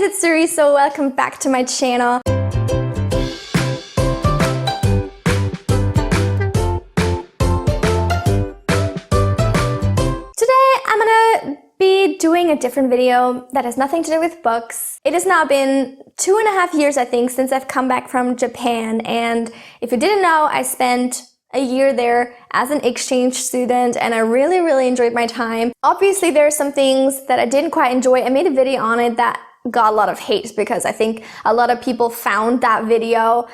guys, it's Suri, so welcome back to my channel. Today I'm gonna be doing a different video that has nothing to do with books. It has now been 2.5 years, I think, since I've come back from Japan, and if you didn't know, I spent a year there as an exchange student and I really enjoyed my time. Obviously there are some things that I didn't quite enjoy. I made a video on it that got a lot of hate because I think a lot of people found that video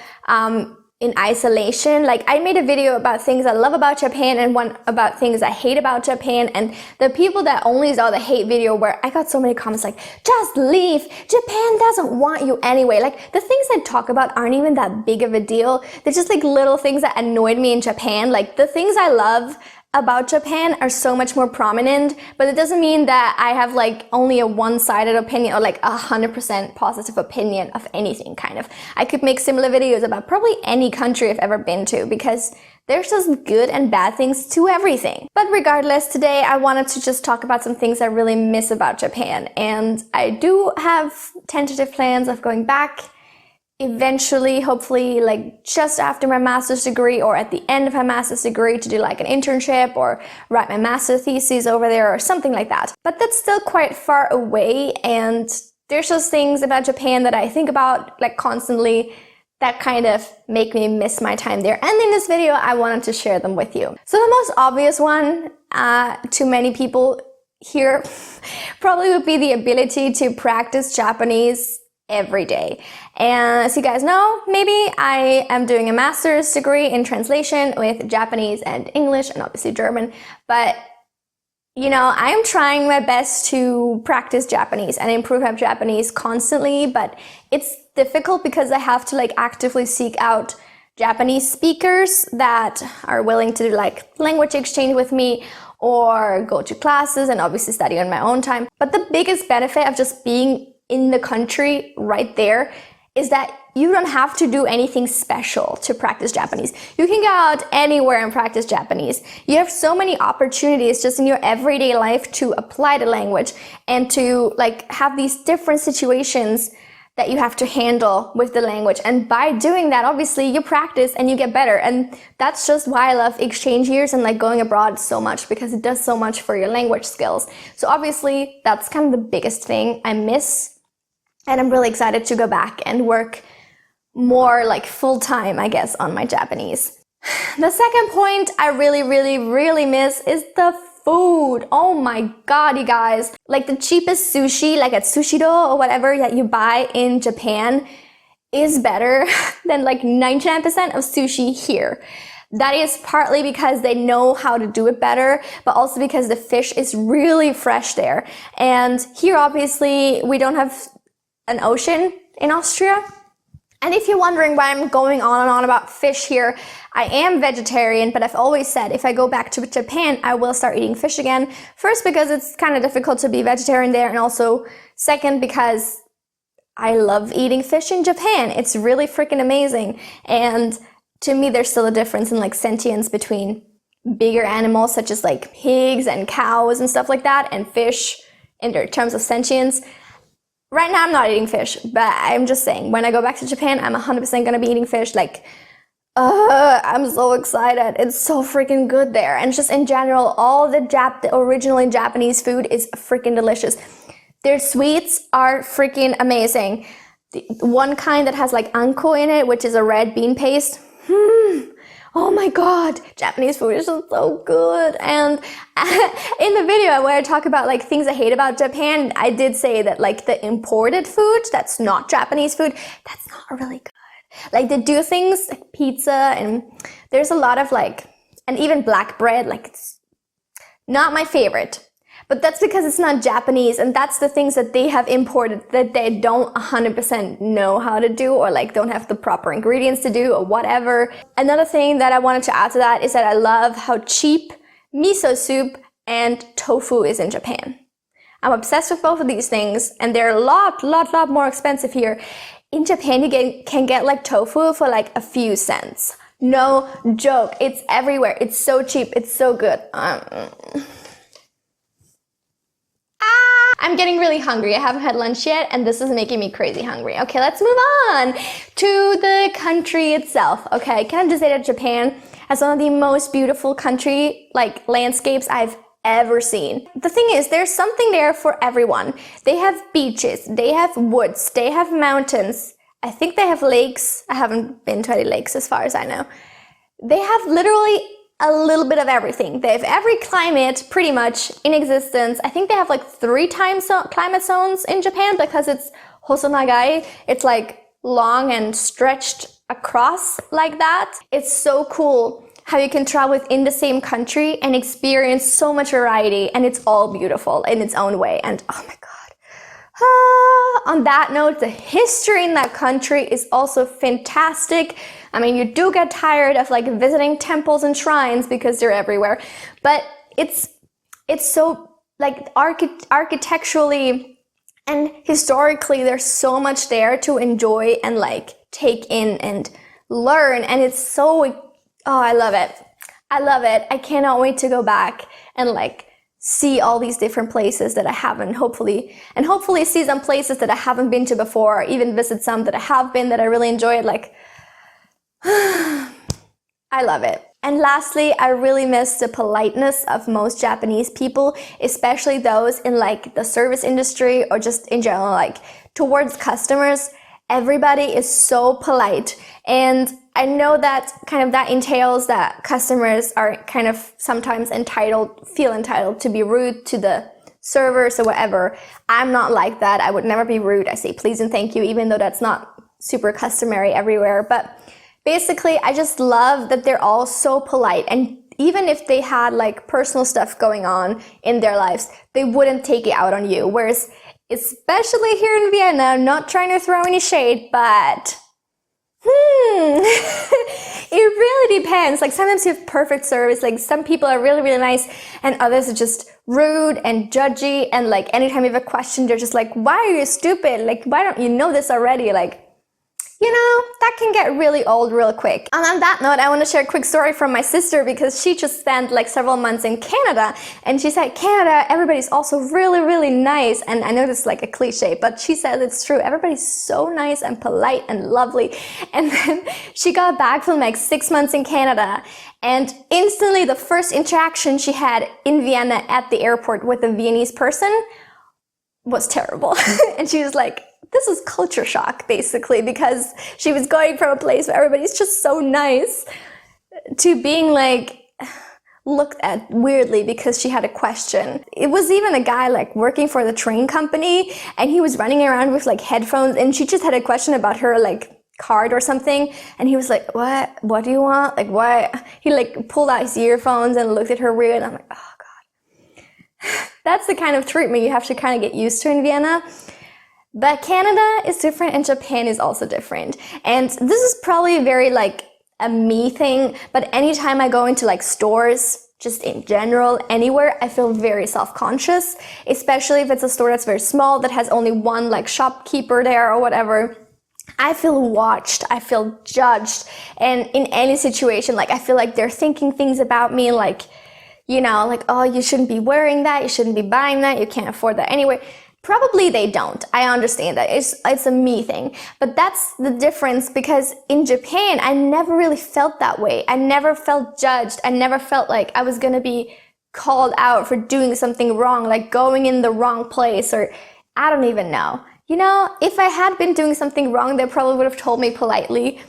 in isolation. Like, I made a video about things I love about Japan and one about things I hate about Japan, and the people that only saw the hate video, where I got so many comments like, just leave, Japan doesn't want you anyway. Like, the things I talk about aren't even that big of a deal. They're just like little things that annoyed me in Japan. Like, the things I love about Japan are so much more prominent, but it doesn't mean that I have like only a one-sided opinion or like 100% positive opinion of anything, kind of. I could make similar videos about probably any country I've ever been to, because there's just good and bad things to everything. But regardless, today I wanted to just talk about some things I really miss about Japan, and I do have tentative plans of going back eventually, hopefully like just after my master's degree or at the end of my master's degree, to do like an internship or write my master's thesis over there or something like that. But that's still quite far away, and there's just things about Japan that I think about like constantly that kind of make me miss my time there. And in this video, I wanted to share them with you. So the most obvious one to many people here probably would be the ability to practice Japanese every day. And as you guys know, maybe I am doing a master's degree in translation with Japanese and English and obviously German, but you know, I am trying my best to practice Japanese and improve my Japanese constantly, but it's difficult because I have to like actively seek out Japanese speakers that are willing to do like language exchange with me or go to classes and obviously study on my own time. But the biggest benefit of just being in the country right there is that you don't have to do anything special to practice Japanese. You can go out anywhere and practice Japanese. You have so many opportunities just in your everyday life to apply the language and to like have these different situations that you have to handle with the language. And by doing that, obviously you practice and you get better. And that's just why I love exchange years and like going abroad so much, because it does so much for your language skills. So obviously that's kind of the biggest thing I miss. And I'm really excited to go back and work more like full-time, I guess, on my Japanese. The second point I really miss is the food. Oh my god, you guys. Like, the cheapest sushi, like at Sushiro or whatever that you buy in Japan, is better than like 99% of sushi here. That is partly because they know how to do it better, but also because the fish is really fresh there. And here, obviously, we don't have an ocean in Austria. And if you're wondering why I'm going on and on about fish here, I am vegetarian, but I've always said if I go back to Japan, I will start eating fish again. First, because it's kind of difficult to be vegetarian there, and also second, because I love eating fish in Japan. It's really freaking amazing. And to me, there's still a difference in like sentience between bigger animals such as like pigs and cows and stuff like that, and fish in terms of sentience. Right now I'm not eating fish, but I'm just saying, when I go back to Japan, I'm 100% gonna be eating fish. Like, I'm so excited. It's so freaking good there. And just in general, all the originally Japanese food is freaking delicious. Their sweets are freaking amazing. The one kind that has like anko in it, which is a red bean paste. Oh my god, Japanese food is just so good. And in the video where I talk about like things I hate about Japan, I did say that like the imported food that's not Japanese food, that's not really good. Like, they do things like pizza, and there's a lot of like, and even black bread, like it's not my favorite. But that's because it's not Japanese, and that's the things that they have imported that they don't 100% know how to do, or like don't have the proper ingredients to do, or whatever. Another thing that I wanted to add to that is that I love how cheap miso soup and tofu is in Japan. I'm obsessed with both of these things, and they're a lot more expensive here. In Japan, you can get like tofu for like a few cents. No joke, it's everywhere. It's so cheap, it's so good. I'm getting really hungry. I haven't had lunch yet, and this is making me crazy hungry. Okay, let's move on to the country itself. Okay, can I just say that Japan has one of the most beautiful country landscapes I've ever seen. The thing is, there's something there for everyone. They have beaches, they have woods, they have mountains. I think they have lakes. I haven't been to any lakes as far as I know. They have literally a little bit of everything. They have every climate pretty much in existence. I think they have like 3 climate zones in Japan because it's Hosonagai. It's like long and stretched across like that. It's so cool how you can travel within the same country and experience so much variety, and it's all beautiful in its own way. And oh my god. On that note, the history in that country is also fantastic. I mean, you do get tired of like visiting temples and shrines because they're everywhere, but it's so like architecturally and historically, there's so much there to enjoy and like take in and learn, and it's so, oh, I love it. I love it. I cannot wait to go back and like see all these different places that I haven't, hopefully see some places that I haven't been to before, or even visit some that I have been that I really enjoyed. Like, I love it. And lastly, I really miss the politeness of most Japanese people, especially those in like the service industry or just in general, like towards customers. Everybody is so polite, and I know that kind of that entails that customers are kind of sometimes feel entitled to be rude to the servers or whatever. I'm not like that. I would never be rude. I say please and thank you, even though that's not super customary everywhere. But basically, I just love that they're all so polite, and even if they had like personal stuff going on in their lives, they wouldn't take it out on you. Whereas, especially here in Vienna, I'm not trying to throw any shade, but it really depends. Like sometimes you have perfect service, like some people are really, really nice, and others are just rude and judgy, and like anytime you have a question, they're just like, why are you stupid? Like, why don't you know this already? Like, you know, that can get really old real quick. And on that note, I want to share a quick story from my sister, because she just spent like several months in Canada, and she said Canada, everybody's also really, really nice. And I know this is like a cliche, but she said it's true. Everybody's so nice and polite and lovely. And then she got back from like 6 months in Canada, and instantly the first interaction she had in Vienna at the airport with a Viennese person was terrible. And she was like, this is culture shock, basically, because she was going from a place where everybody's just so nice to being like looked at weirdly because she had a question. It was even a guy like working for the train company, and he was running around with like headphones, and she just had a question about her like card or something, and he was like, what do you want? Like, what? He like pulled out his earphones and looked at her weird, and I'm like, oh god. That's the kind of treatment you have to kind of get used to in Vienna. But Canada is different, and Japan is also different. And this is probably very like a me thing, but anytime I go into like stores, just in general, anywhere, I feel very self-conscious, especially if it's a store that's very small, that has only one like shopkeeper there or whatever. I feel watched, I feel judged, and in any situation, like I feel like they're thinking things about me, like, you know, like, oh, you shouldn't be wearing that, you shouldn't be buying that, you can't afford that anyway. Probably they don't. I understand that. It's a me thing. But that's the difference, because in Japan, I never really felt that way. I never felt judged. I never felt like I was gonna be called out for doing something wrong, like going in the wrong place, or I don't even know. You know, if I had been doing something wrong, they probably would have told me politely.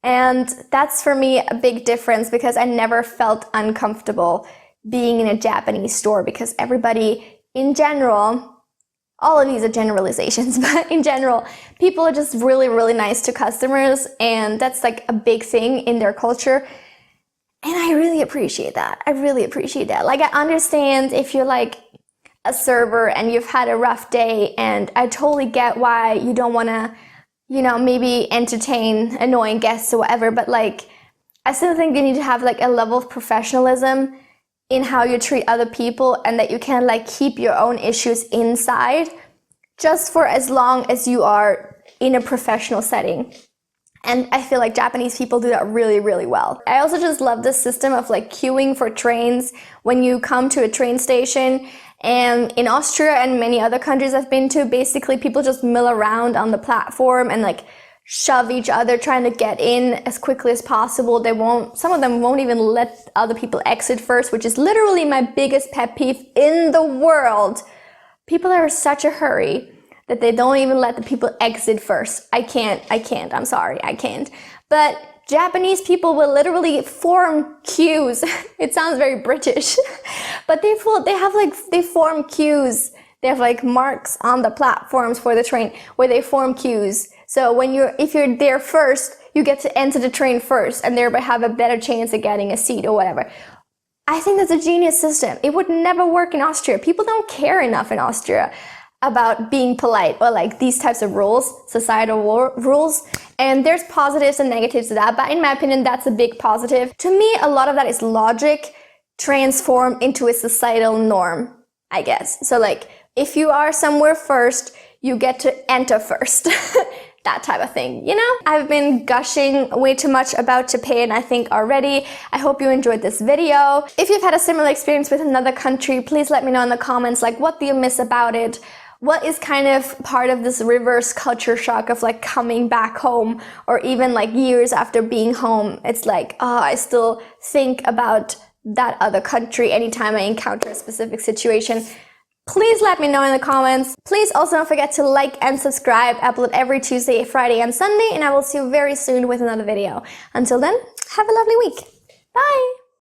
And that's for me a big difference, because I never felt uncomfortable being in a Japanese store, because everybody in general, all of these are generalizations, but in general, people are just really, really nice to customers, and that's like a big thing in their culture. And I really appreciate that. I really appreciate that. Like, I understand if you're like a server and you've had a rough day, and I totally get why you don't want to, you know, maybe entertain annoying guests or whatever, but like, I still think you need to have like a level of professionalism in how you treat other people, and that you can like keep your own issues inside just for as long as you are in a professional setting. And I feel like Japanese people do that really, really well. I also just love the system of like queuing for trains when you come to a train station, And in Austria and many other countries I've been to, basically people just mill around on the platform and like shove each other, trying to get in as quickly as possible. Some of them won't even let other people exit first, which is literally my biggest pet peeve in the world. People are in such a hurry that they don't even let the people exit first. I can't, I'm sorry, I can't. But Japanese people will literally form queues. It sounds very British, but they form queues. They have like marks on the platforms for the train where they form queues. So if you're there first, you get to enter the train first and thereby have a better chance of getting a seat or whatever. I think that's a genius system. It would never work in Austria. People don't care enough in Austria about being polite or like these types of rules, societal rules. And there's positives and negatives to that, but in my opinion, that's a big positive. To me, a lot of that is logic transformed into a societal norm, I guess. So like, if you are somewhere first, you get to enter first. That type of thing, you know? I've been gushing way too much about Japan, I think, already. I hope you enjoyed this video. If you've had a similar experience with another country, please let me know in the comments, like, what do you miss about it? What is kind of part of this reverse culture shock of like coming back home, or even like years after being home? It's like, oh, I still think about that other country anytime I encounter a specific situation. Please let me know in the comments. Please also don't forget to like and subscribe. I upload every Tuesday, Friday, and Sunday, and I will see you very soon with another video. Until then, have a lovely week. Bye!